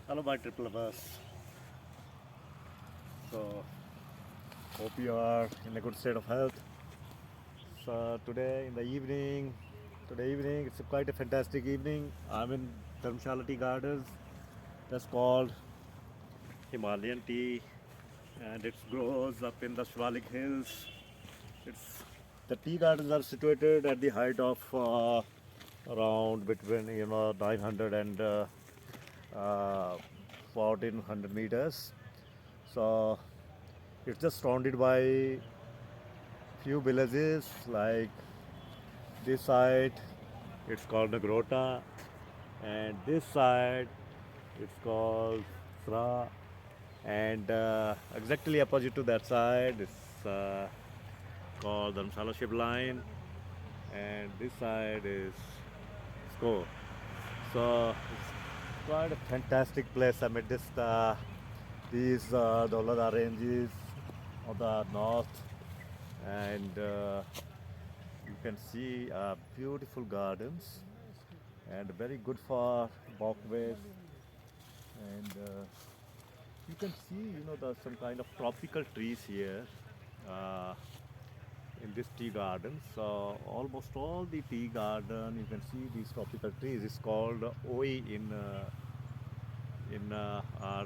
Hello, my triple lovers. So, hope you are in a good state of health. So, today evening, it's quite a fantastic evening. I'm in Dharmshala Tea Gardens. That's called Himalayan tea, and it grows up in the Shivalik Hills. It's the tea gardens are situated at the height of around between 900 and 1400 meters. So it's just surrounded by few villages like this side it's called Nagrota, and this side it's called Sra, and exactly opposite to that side it's called Dharmshala Ship Line, and this side is Sko. So it's quite a fantastic place amid these Dolada ranges of the north, and you can see beautiful gardens and very good for walkways, and you can see there's some kind of tropical trees here uh, in this tea garden. So almost all the tea garden you can see these tropical trees. It's called oi in our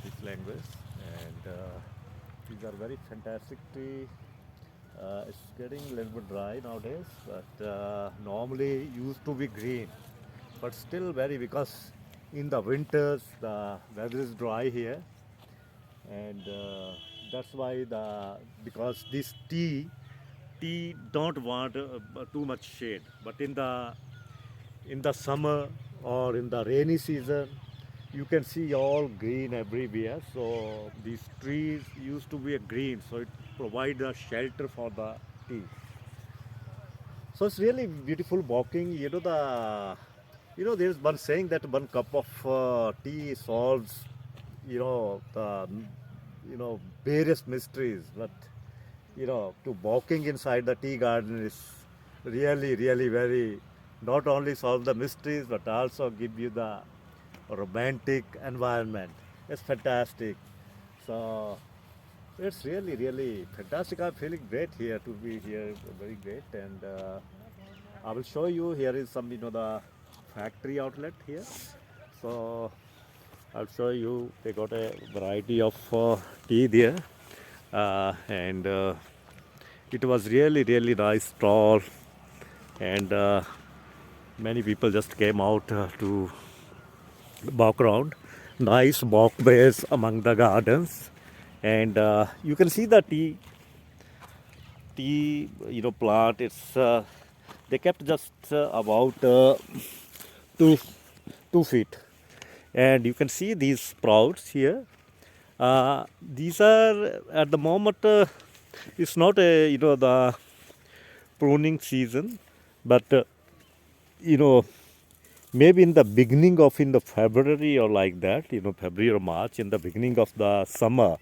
this language, and these are very fantastic tree. It's getting a little bit dry nowadays, but normally used to be green, but still very, because in the winters the weather is dry here, and that's why because this tea don't want too much shade, but in the summer or in the rainy season you can see all green everywhere. So these trees used to be a green, so it provide a shelter for the tea. So it's really beautiful walking. There's one saying that one cup of tea solves the various mysteries, but to walking inside the tea garden is really, really very, not only solve the mysteries but also give you the romantic environment. It's fantastic. So it's really, really fantastic. I'm feeling great here to be here, very great. And I will show you. Here is some, the factory outlet here. So I'll show you. They got a variety of tea there, and it was really, really nice stall, and many people just came out to walk around. Nice walkways among the gardens, and you can see the tea plant. It's they kept just about 2 2 feet, and you can see these sprouts here. These are at the moment. It's not a the pruning season, but you know maybe in the beginning of in the February or like that, February or March, in the beginning of the summer,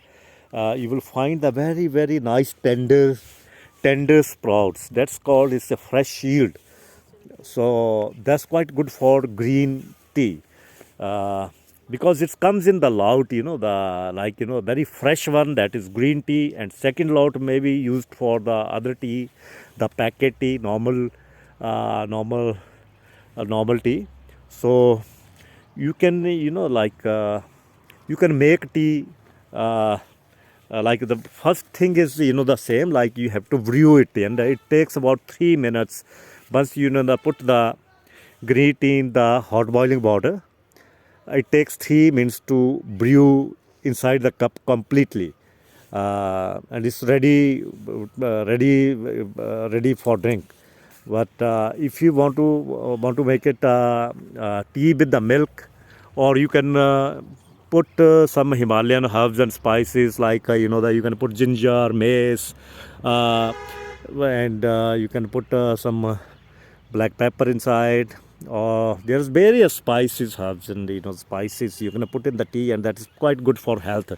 you will find the very, very nice tender sprouts. That's called is a fresh yield. So that's quite good for green tea. Uh, because it comes in the lot, the like very fresh one, that is green tea, and second lot may be used for the other tea, the packet tea, normal tea. So you can you can make tea, like the first thing is the same, like you have to brew it, and it takes about 3 minutes. Once put the green tea in the hot boiling water, it takes 3 minutes to brew inside the cup completely, and it's ready for drink. But if you want to make it tea with the milk, or you can put some Himalayan herbs and spices, like you can put ginger, mace, uh, and you can put some black pepper inside, or there's various spices, herbs, and spices you can put in the tea, and that is quite good for health.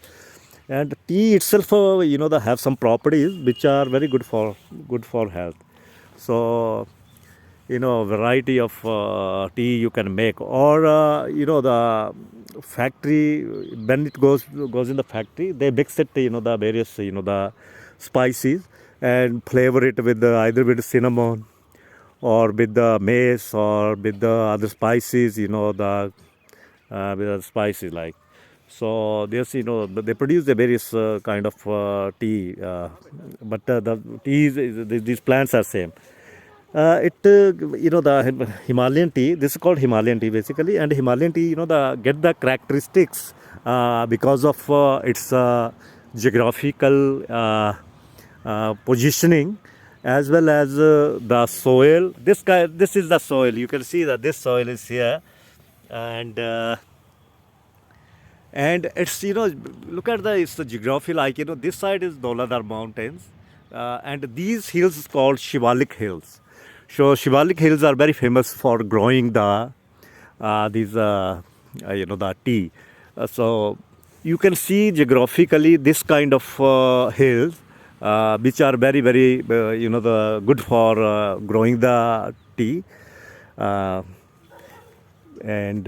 And tea itself, they have some properties which are very good for health. So variety of tea you can make, or the factory, when it goes in the factory, they mix it, the various, the spices, and flavor it with either with cinnamon or with the mace or with the other spices, the with the spices like. So there's, they produce the various kind of tea, but the teas, these plants are same. The Himalayan tea. This is called Himalayan tea basically, and Himalayan tea, the get the characteristics because of its geographical positioning, as well as the soil. This is the soil. You can see that this soil is here, and it's, look at it's the geography, like, this side is Doladar mountains, and these hills is called Shivalik hills. So Shivalik hills are very famous for growing the the tea. So you can see geographically this kind of hills, which are very very the good for growing the tea. Uh, and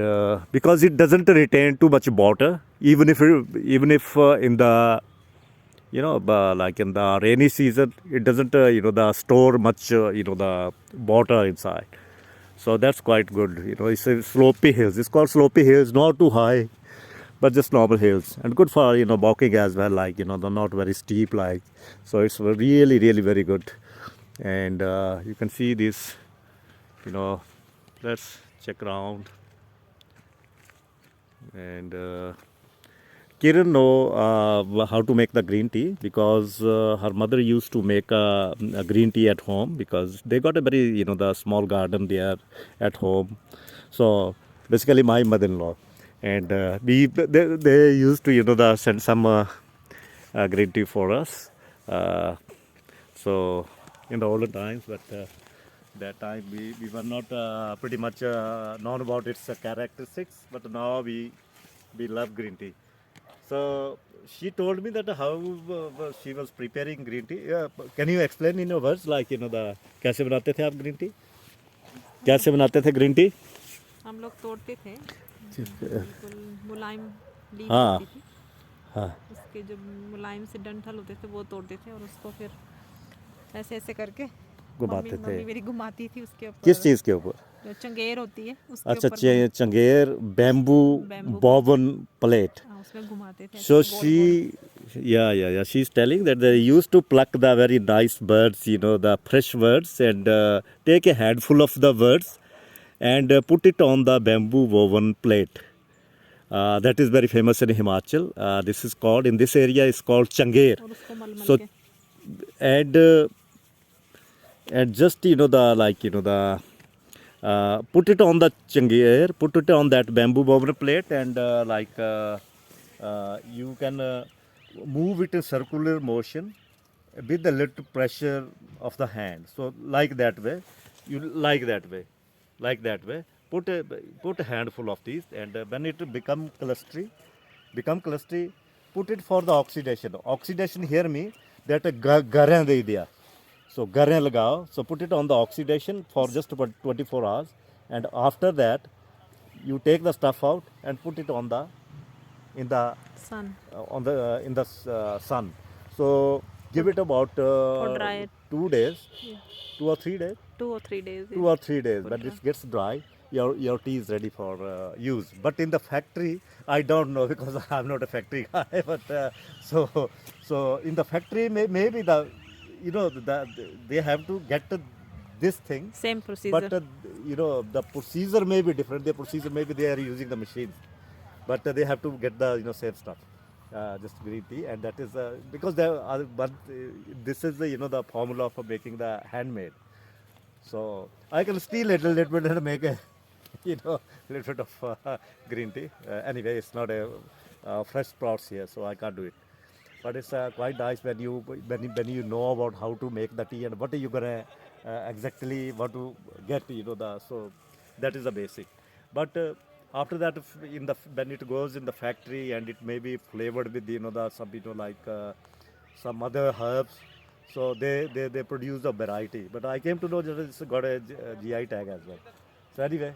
because it doesn't retain too much water, even if in the, like in the rainy season, it doesn't the store much the water inside. So that's quite good. It's a slopey hills. It's called slopey hills, not too high, but just normal hills, and good for walking as well, like, they're not very steep, like. So it's really really very good. And you can see this, let's check around. And Kiran know how to make the green tea, because her mother used to make a green tea at home, because they got a very, the small garden there at home. So basically my mother-in-law, and they used to send some green tea for us. So in the olden times, but that time we were not pretty much known about its characteristics, but now we love green tea. So she told me that how she was preparing green tea. Can you explain in your words, like, the कैसे बनाते थे आप green tea? कैसे बनाते थे green tea? हम लोग तोड़ते थे, बिल्कुल मुलायम लीफ हाँ होती थी, हाँ उसके जो मुलायम से डंठल होते थे वो तोड़ते थे, और उसको फिर ऐसे ऐसे करके घुमाते थे। मम्मी मेरी घुमाती थी उसके ऊपर। किस चीज़ के ऊपर? जो चंगेर होती है उसके अच्छा, ऊपर चंगेर, बैम्बू बोवन प्लेट. उसमें घुमाते थे So ऐसे गोल गोल। yeah. She's telling that they used to pluck the very nice birds, the fresh birds, and take a handful of the birds and put it on the bamboo woven plate. That is very famous in Himachal. This is called, in this area, is called Changair. और उसको मल मल So, के and just, the, like, the put it on the Changair, put it on that bamboo woven plate, and you can move it in circular motion with the little pressure of the hand. So like that way, like that way. Put a handful of these, and when it become clustery, put it for the oxidation. Oxidation here means that garan de diya. So garan lagao. So put it on the oxidation for just about 24 hours, and after that, you take the stuff out and put it on the in the sun on the in the sun. So give it about or dry it. 2 days, Yeah. 2 or 3 days, 2 or 3 days. 2 or 3 days. Put When dry. this gets dry, your tea is ready for use. But in the factory, I don't know, because I'm not a factory guy. But so in the factory, maybe they have to get this thing. Same procedure. But the procedure may be different. The procedure maybe they are using the machine, but they have to get the same stuff, just green tea, and that is because but this is the the formula for making the handmade. So I can steal a little bit and make a little bit of green tea. Anyway, it's not a fresh sprouts here, so I can't do it. But it's quite nice when you know about how to make the tea and what are you gonna exactly want to get. So that is the basic. But after that, when it goes in the factory, and it may be flavored with the some like some other herbs. So they produce a variety. But I came to know that it's got a GI tag as well. So anyway,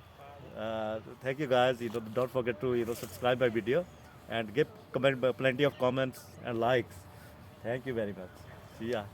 thank you guys. Don't forget to subscribe my video and give plenty of comments and likes. Thank you very much. See ya.